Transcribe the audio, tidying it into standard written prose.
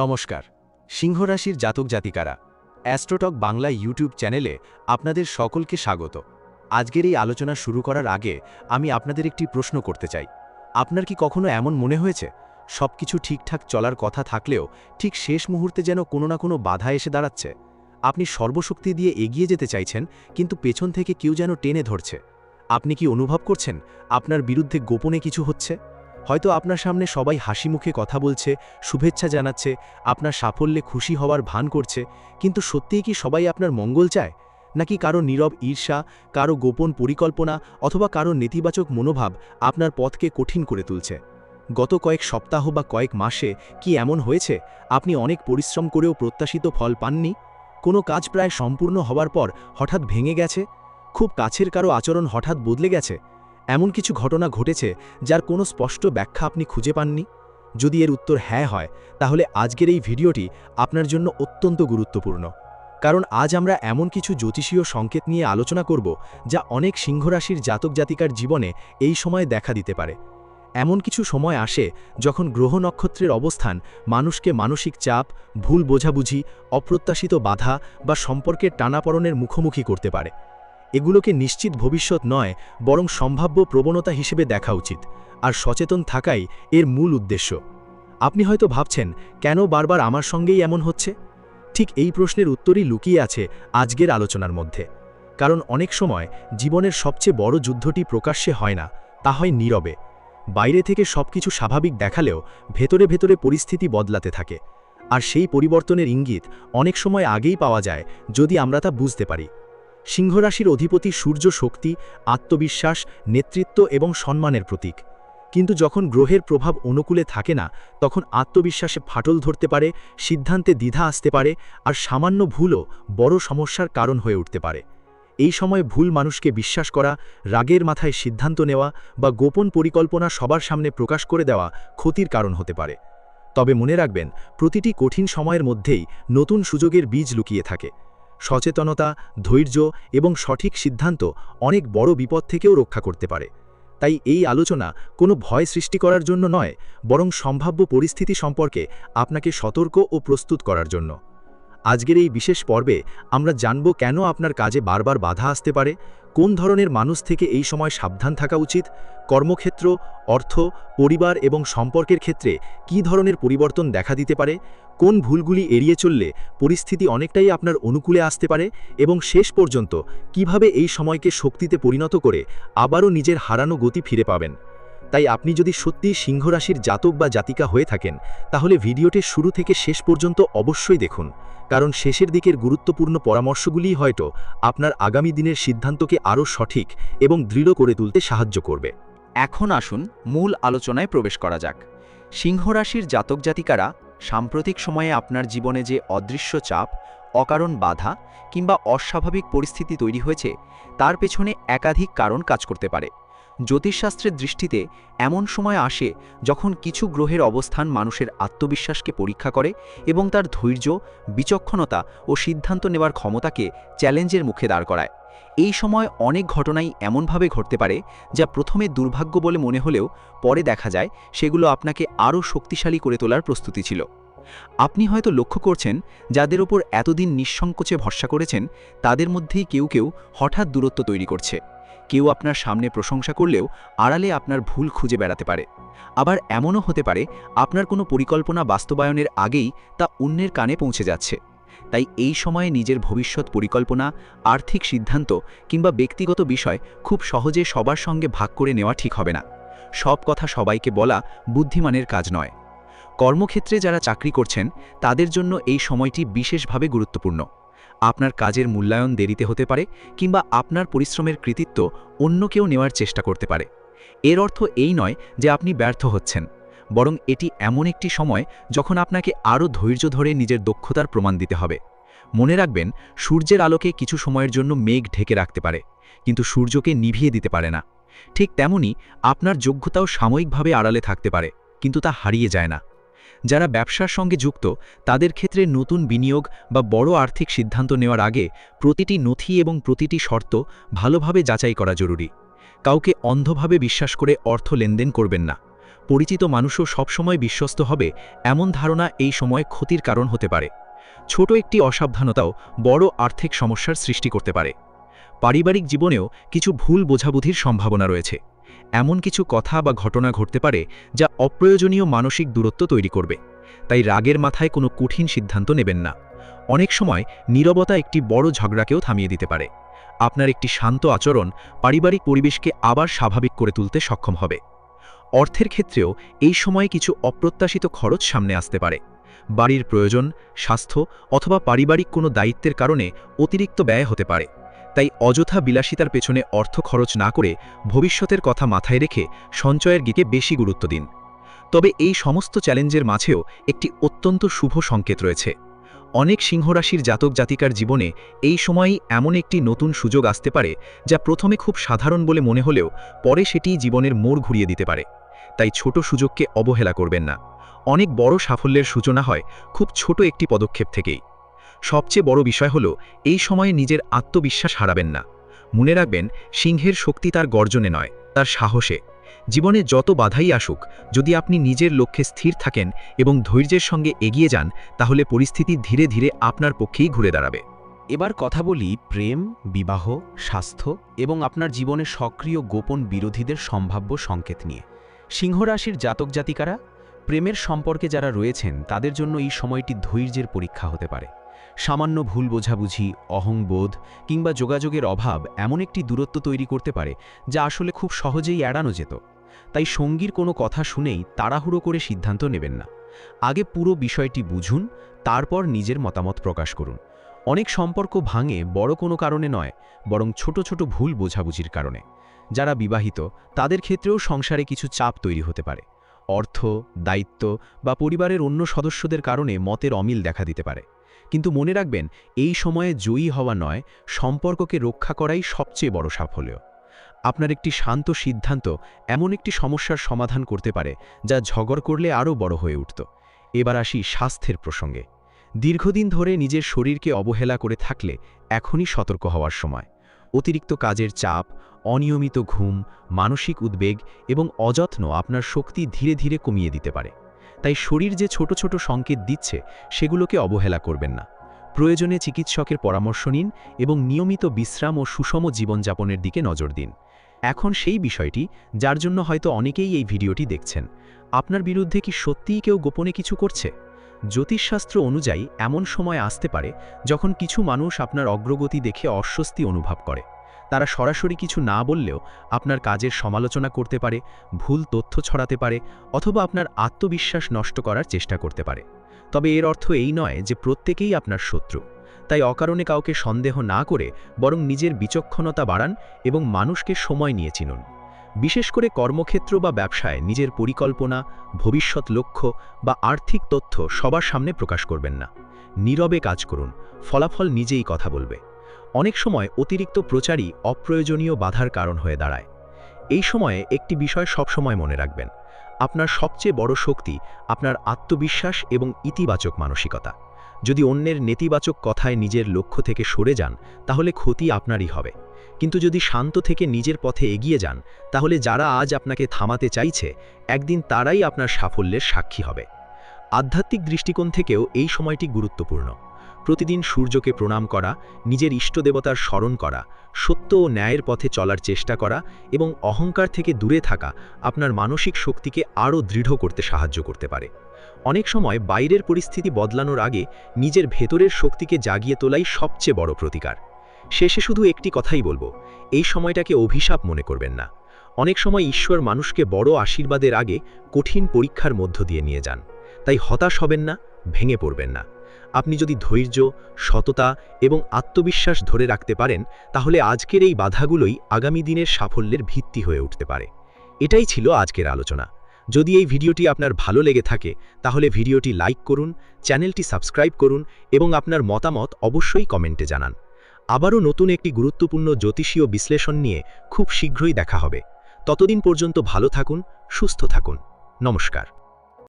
নমস্কার। সিংহ রাশির জাতক জাতিকারা অ্যাস্ট্রোটক বাংলা ইউটিউব চ্যানেলে আপনাদের সকলকে স্বাগত। আজকের এই আলোচনা শুরু করার আগে আমি আপনাদের একটি প্রশ্ন করতে চাই। আপনার কি কখনো এমন মনে হয়েছে সবকিছু ঠিকঠাক চলার কথা থাকলেও ঠিক শেষ মুহূর্তে যেন কোনো না কোনো বাধা এসে দাঁড়াচ্ছে? আপনি সর্বশক্তি দিয়ে এগিয়ে যেতে চাইছেন, কিন্তু পেছন থেকে কেউ যেন টেনে ধরছে। আপনি কি অনুভব করছেন আপনার বিরুদ্ধে গোপনে কিছু হচ্ছে? হয়তো আপনার সামনে সবাই হাসি মুখে কথা বলছে, শুভেচ্ছা জানাচ্ছে, আপনার সাফল্যে খুশি হওয়ার ভান করছে, কিন্তু সত্যিই কি সবাই আপনার মঙ্গল চায়? নাকি কারো নীরব ঈর্ষা, কারো গোপন পরিকল্পনা অথবা কারো নেতিবাচক মনোভাব আপনার পথকে কঠিন করে তুলছে? গত কয়েক সপ্তাহ বা কয়েক মাসে কি এমন হয়েছে আপনি অনেক পরিশ্রম করেও প্রত্যাশিত ফল পাননি? কোনো কাজ প্রায় সম্পূর্ণ হওয়ার পর হঠাৎ ভেঙে গেছে? খুব কাছের কারো আচরণ হঠাৎ বদলে গেছে? এমন কিছু ঘটনা ঘটেছে যার কোনো স্পষ্ট ব্যাখ্যা আপনি খুঁজে পাননি? যদি এর উত্তর হ্যাঁ হয়, তাহলে আজকের এই ভিডিওটি আপনার জন্য অত্যন্ত গুরুত্বপূর্ণ। কারণ আজ আমরা এমন কিছু জ্যোতিষীয় সংকেত নিয়ে আলোচনা করব যা অনেক সিংহরাশির জাতক জাতিকার জীবনে এই সময় দেখা দিতে পারে। এমন কিছু সময় আসে যখন গ্রহ নক্ষত্রের অবস্থান মানুষকে মানসিক চাপ, ভুল বোঝাবুঝি, অপ্রত্যাশিত বাধা বা সম্পর্কের টানাপড়নের মুখোমুখি করতে পারে। এগুলোকে নিশ্চিত ভবিষ্যৎ নয়, বরং সম্ভাব্য প্রবণতা হিসেবে দেখা উচিত, আর সচেতন থাকাই এর মূল উদ্দেশ্য। আপনি হয়তো ভাবছেন, কেন বারবার আমার সঙ্গেই এমন হচ্ছে? ঠিক এই প্রশ্নের উত্তরই লুকিয়ে আছে আজকের আলোচনার মধ্যে। কারণ অনেক সময় জীবনের সবচেয়ে বড় যুদ্ধটি প্রকাশ্যে হয় না, তা হয় নীরবে। বাইরে থেকে সবকিছু স্বাভাবিক দেখালেও ভেতরে ভেতরে পরিস্থিতি বদলাতে থাকে। আর সেই পরিবর্তনের ইঙ্গিত অনেক সময় আগেই পাওয়া যায়, যদি আমরা তা বুঝতে পারি। সিংহরাশির অধিপতি সূর্য শক্তি, আত্মবিশ্বাস, নেতৃত্ব এবং সম্মানের প্রতীক। কিন্তু যখন গ্রহের প্রভাব অনুকূলে থাকে না, তখন আত্মবিশ্বাসে ফাটল ধরতে পারে, সিদ্ধান্তে দ্বিধা আসতে পারে, আর সামান্য ভুলও বড় সমস্যার কারণ হয়ে উঠতে পারে। এই সময় ভুল মানুষকে বিশ্বাস করা, রাগের মাথায় সিদ্ধান্ত নেওয়া বা গোপন পরিকল্পনা সবার সামনে প্রকাশ করে দেওয়া ক্ষতির কারণ হতে পারে। তবে মনে রাখবেন, প্রতিটি কঠিন সময়ের মধ্যেই নতুন সুযোগের বীজ লুকিয়ে থাকে। সচেতনতা, ধৈর্য এবং সঠিক সিদ্ধান্ত অনেক বড় বিপদ থেকেও রক্ষা করতে পারে। তাই এই আলোচনা কোনো ভয় সৃষ্টি করার জন্য নয়, বরং সম্ভাব্য পরিস্থিতি সম্পর্কে আপনাকে সতর্ক ও প্রস্তুত করার জন্য। আজকের এই বিশেষ পর্বে আমরা জানব কেন আপনার কাজে বারবার বাধা আসতে পারে, কোন ধরনের মানুষ থেকে এই সময় সাবধান থাকা উচিত, কর্মক্ষেত্র, অর্থ, পরিবার এবং সম্পর্কের ক্ষেত্রে কী ধরনের পরিবর্তন দেখা দিতে পারে, কোন ভুলগুলি এড়িয়ে চললে পরিস্থিতি অনেকটাই আপনার অনুকূলে আসতে পারে, এবং শেষ পর্যন্ত কিভাবে এই সময়কে শক্তিতে পরিণত করে আবারও নিজের হারানো গতি ফিরে পাবেন। তাই আপনি যদি সত্যিই সিংহরাশির জাতক বা জাতিকা হয়ে থাকেন, তাহলে ভিডিওটি শুরু থেকে শেষ পর্যন্ত অবশ্যই দেখুন, কারণ শেষের দিকের গুরুত্বপূর্ণ পরামর্শগুলিই হয়তো আপনার আগামী দিনের সিদ্ধান্তকে আরও সঠিক এবং দৃঢ় করে তুলতে সাহায্য করবে। এখন আসুন মূল আলোচনায় প্রবেশ করা যাক। সিংহরাশির জাতক জাতিকারা সাম্প্রতিক সময়ে আপনার জীবনে যে অদৃশ্য চাপ, অকারণ বাধা কিংবা অস্বাভাবিক পরিস্থিতি তৈরি হয়েছে, তার পেছনে একাধিক কারণ কাজ করতে পারে। জ্যোতিষশাস্ত্রের দৃষ্টিতে এমন সময় আসে যখন কিছু গ্রহের অবস্থান মানুষের আত্মবিশ্বাসকে পরীক্ষা করে এবং তার ধৈর্য, বিচক্ষণতা ও সিদ্ধান্ত নেওয়ার ক্ষমতাকে চ্যালেঞ্জের মুখে দাঁড় করায়। এই সময় অনেক ঘটনাই এমনভাবে ঘটতে পারে যা প্রথমে দুর্ভাগ্য বলে মনে হলেও পরে দেখা যায় সেগুলো আপনাকে আরও শক্তিশালী করে তোলার প্রস্তুতি ছিল। আপনি হয়তো লক্ষ্য করছেন, যাদের ওপর এতদিন নিঃসংকোচে ভরসা করেছেন, তাদের মধ্যেই কেউ কেউ হঠাৎ দূরত্ব তৈরি করছে। কেউ আপনার সামনে প্রশংসা করলেও আড়ালে আপনার ভুল খুঁজে বেড়াতে পারে। আবার এমনও হতে পারে আপনার কোনো পরিকল্পনা বাস্তবায়নের আগেই তা অন্যের কানে পৌঁছে যাচ্ছে। তাই এই সময়ে নিজের ভবিষ্যৎ পরিকল্পনা, আর্থিক সিদ্ধান্ত কিংবা ব্যক্তিগত বিষয় খুব সহজে সবার সঙ্গে ভাগ করে নেওয়া ঠিক হবে না। সব কথা সবাইকে বলা বুদ্ধিমানের কাজ নয়। কর্মক্ষেত্রে যারা চাকরি করছেন, তাদের জন্য এই সময়টি বিশেষভাবে গুরুত্বপূর্ণ। আপনার কাজের মূল্যায়ন দেরিতে হতে পারে, কিংবা আপনার পরিশ্রমের কৃতিত্ব অন্য কেউ নেওয়ার চেষ্টা করতে পারে। এর অর্থ এই নয় যে আপনি ব্যর্থ হচ্ছেন, বরং এটি এমন একটি সময় যখন আপনাকে আরও ধৈর্য ধরে নিজের দক্ষতার প্রমাণ দিতে হবে। মনে রাখবেন, সূর্যের আলোকে কিছু সময়ের জন্য মেঘ ঢেকে রাখতে পারে, কিন্তু সূর্যকে নিভিয়ে দিতে পারে না। ঠিক তেমনি আপনার যোগ্যতাও সাময়িকভাবে আড়ালে থাকতে পারে, কিন্তু তা হারিয়ে যায় না। যারা ব্যবসার সঙ্গে যুক্ত, তাদের ক্ষেত্রে নতুন বিনিয়োগ বা বড় আর্থিক সিদ্ধান্ত নেওয়ার আগে প্রতিটি নথি এবং প্রতিটি শর্ত ভালোভাবে যাচাই করা জরুরি। কাউকে অন্ধভাবে বিশ্বাস করে অর্থ লেনদেন করবেন না। পরিচিত মানুষও সবসময় বিশ্বস্ত হবে এমন ধারণা এই সময় ক্ষতির কারণ হতে পারে। ছোট একটি অসাবধানতাও বড় আর্থিক সমস্যার সৃষ্টি করতে পারে। পারিবারিক জীবনেও কিছু ভুল বোঝাবুঝির সম্ভাবনা রয়েছে। এমন কিছু কথা বা ঘটনা ঘটতে পারে যা অপ্রয়োজনীয় মানসিক দূরত্ব তৈরি করবে। তাই রাগের মাথায় কোনো কঠিন সিদ্ধান্ত নেবেন না। অনেক সময় নীরবতা একটি বড় ঝগড়াকেও থামিয়ে দিতে পারে। আপনার একটি শান্ত আচরণ পারিবারিক পরিবেশকে আবার স্বাভাবিক করে তুলতে সক্ষম হবে। অর্থের ক্ষেত্রেও এই সময়ে কিছু অপ্রত্যাশিত খরচ সামনে আসতে পারে। বাড়ির প্রয়োজন, স্বাস্থ্য অথবা পারিবারিক কোনো দায়িত্বের কারণে অতিরিক্ত ব্যয় হতে পারে। তাই অযথা বিলাসিতার পেছনে অর্থ খরচ না করে ভবিষ্যতের কথা মাথায় রেখে সঞ্চয়ের দিকে বেশি গুরুত্ব দিন। তবে এই সমস্ত চ্যালেঞ্জের মাঝেও একটি অত্যন্ত শুভ সংকেত রয়েছে। অনেক সিংহরাশির জাতক জাতিকার জীবনে এই সময়ই এমন একটি নতুন সুযোগ আসতে পারে যা প্রথমে খুব সাধারণ বলে মনে হলেও পরে সেটি জীবনের মোড় ঘুরিয়ে দিতে পারে। তাই ছোট সুযোগকে অবহেলা করবেন না। অনেক বড় সাফল্যের সূচনা হয় খুব ছোট একটি পদক্ষেপ থেকেই। সবচেয়ে বড় বিষয় হলো এই সময়ে নিজের আত্মবিশ্বাস হারাবেন না। মনে রাখবেন, সিংহের শক্তি তার গর্জনে নয়, তার সাহসে। জীবনে যত বাধাই আসুক, যদি আপনি নিজের লক্ষ্যে স্থির থাকেন এবং ধৈর্যের সঙ্গে এগিয়ে যান, তাহলে পরিস্থিতি ধীরে ধীরে আপনার পক্ষেই ঘুরে দাঁড়াবে। এবার কথা বলি প্রেম, বিবাহ, স্বাস্থ্য এবং আপনার জীবনে সক্রিয় গোপন বিরোধীদের সম্ভাব্য সংকেত নিয়ে। সিংহরাশির জাতক জাতিকারা, প্রেমের সম্পর্কে যারা রয়েছেন তাদের জন্য এই সময়টি ধৈর্যের পরীক্ষা হতে পারে। সামান্য ভুল বোঝাবুঝি, অহংবোধ কিংবা যোগাযোগের অভাব এমন একটি দূরত্ব তৈরি করতে পারে যা আসলে খুব সহজেই এড়ানো যেত। তাই সঙ্গীর কোনো কথা শুনেই তাড়াহুড়ো করে সিদ্ধান্ত নেবেন না। আগে পুরো বিষয়টি বুঝুন, তারপর নিজের মতামত প্রকাশ করুন। অনেক সম্পর্ক ভাঙে বড় কোনো কারণে নয়, বরং ছোট ছোট ভুল বোঝাবুঝির কারণে। যারা বিবাহিত তাদের ক্ষেত্রেও সংসারে কিছু চাপ তৈরি হতে পারে। অর্থ, দায়িত্ব বা পরিবারের অন্য সদস্যদের কারণে মতের অমিল দেখা দিতে পারে। কিন্তু মনে রাখবেন, এই সময়ে জয়ী হওয়া নয়, সম্পর্ককে রক্ষা করাই সবচেয়ে বড় সাফল্য। আপনার একটি শান্ত সিদ্ধান্ত এমন একটি সমস্যার সমাধান করতে পারে যা ঝগড় করলে আরও বড় হয়ে উঠত। এবার আসি স্বাস্থ্যের প্রসঙ্গে। দীর্ঘদিন ধরে নিজের শরীরকে অবহেলা করে থাকলে এখনই সতর্ক হওয়ার সময়। অতিরিক্ত কাজের চাপ, অনিয়মিত ঘুম, মানসিক উদ্বেগ এবং অযত্ন আপনার শক্তি ধীরে ধীরে কমিয়ে দিতে পারে। তাই শরীর যে ছোট ছোট সংকেত দিচ্ছে সেগুলোকে অবহেলা করবেন না। প্রয়োজনে চিকিৎসকের পরামর্শ নিন এবং নিয়মিত বিশ্রাম ও সুষম জীবনযাপনের দিকে নজর দিন। এখন সেই বিষয়টি যার জন্য হয়তো অনেকেই এই ভিডিওটি দেখছেন, আপনার বিরুদ্ধে কি সত্যিই কেউ গোপনে কিছু করছে? জ্যোতিষশাস্ত্র অনুযায়ী এমন সময় আসতে পারে যখন কিছু মানুষ আপনার অগ্রগতি দেখে অস্বস্তি অনুভব করে। তারা সরাসরি কিছু না বললেও আপনার কাজের সমালোচনা করতে পারে, ভুল তথ্য ছড়াতে পারে অথবা আপনার আত্মবিশ্বাস নষ্ট করার চেষ্টা করতে পারে। তবে এর অর্থ এই নয় যে প্রত্যেকেই আপনার শত্রু। তাই অকারণে কাউকে সন্দেহ না করে বরং নিজের বিচক্ষণতা বাড়ান এবং মানুষকে সময় নিয়ে চিনুন। বিশেষ করে কর্মক্ষেত্র বা ব্যবসায় নিজের পরিকল্পনা, ভবিষ্যৎ লক্ষ্য বা আর্থিক তথ্য সবার সামনে প্রকাশ করবেন না। নীরবে কাজ করুন, ফলাফল নিজেই কথা বলবে। অনেক সময় অতিরিক্ত প্রচারই অপ্রয়োজনীয় বাধার কারণ হয়ে দাঁড়ায়। এই সময়ে একটি বিষয় সবসময় মনে রাখবেন, আপনার সবচেয়ে বড় শক্তি আপনার আত্মবিশ্বাস এবং ইতিবাচক মানসিকতা। যদি অন্যের নেতিবাচক কথায় নিজের লক্ষ্য থেকে সরে যান, তাহলে ক্ষতি আপনারই হবে। কিন্তু যদি শান্ত থেকে নিজের পথে এগিয়ে যান, তাহলে যারা আজ আপনাকে থামাতে চাইছে, একদিন তারাই আপনার সাফল্যের সাক্ষী হবে। আধ্যাত্মিক দৃষ্টিকোণ থেকেও এই সময়টি গুরুত্বপূর্ণ। প্রতিদিন সূর্যকে প্রণাম করা, নিজের ইষ্টদেবতার স্মরণ করা, সত্য ও ন্যায়ের পথে চলার চেষ্টা করা এবং অহংকার থেকে দূরে থাকা আপনার মানসিক শক্তিকে আরও দৃঢ় করতে সাহায্য করতে পারে। অনেক সময় বাইরের পরিস্থিতি বদলানোর আগে নিজের ভেতরের শক্তিকে জাগিয়ে তোলাই সবচেয়ে বড় প্রতিকার। শেষে শুধু একটি কথাই বলবো, এই সময়টাকে অভিশাপ মনে করবেন না। অনেক সময় ঈশ্বর মানুষকে বড় আশীর্বাদের আগে কঠিন পরীক্ষার মধ্য দিয়ে নিয়ে যান। তাই হতাশ হবেন না, ভেঙে পড়বেন না। আপনি যদি ধৈর্য, সততা এবং আত্মবিশ্বাস ধরে রাখতে পারেন, তাহলে আজকের এই বাধাগুলোই আগামী দিনের সাফল্যের ভিত্তি হয়ে উঠতে পারে। এটাই ছিল আজকের আলোচনা। যদি এই ভিডিওটি আপনার ভালো লেগে থাকে, তাহলে ভিডিওটি লাইক করুন, চ্যানেলটি সাবস্ক্রাইব করুন এবং আপনার মতামত অবশ্যই কমেন্টে জানান। আবারও নতুন একটি গুরুত্বপূর্ণ জ্যোতিষীয় বিশ্লেষণ নিয়ে খুব শীঘ্রই দেখা হবে। ততদিন পর্যন্ত ভালো থাকুন, সুস্থ থাকুন। নমস্কার।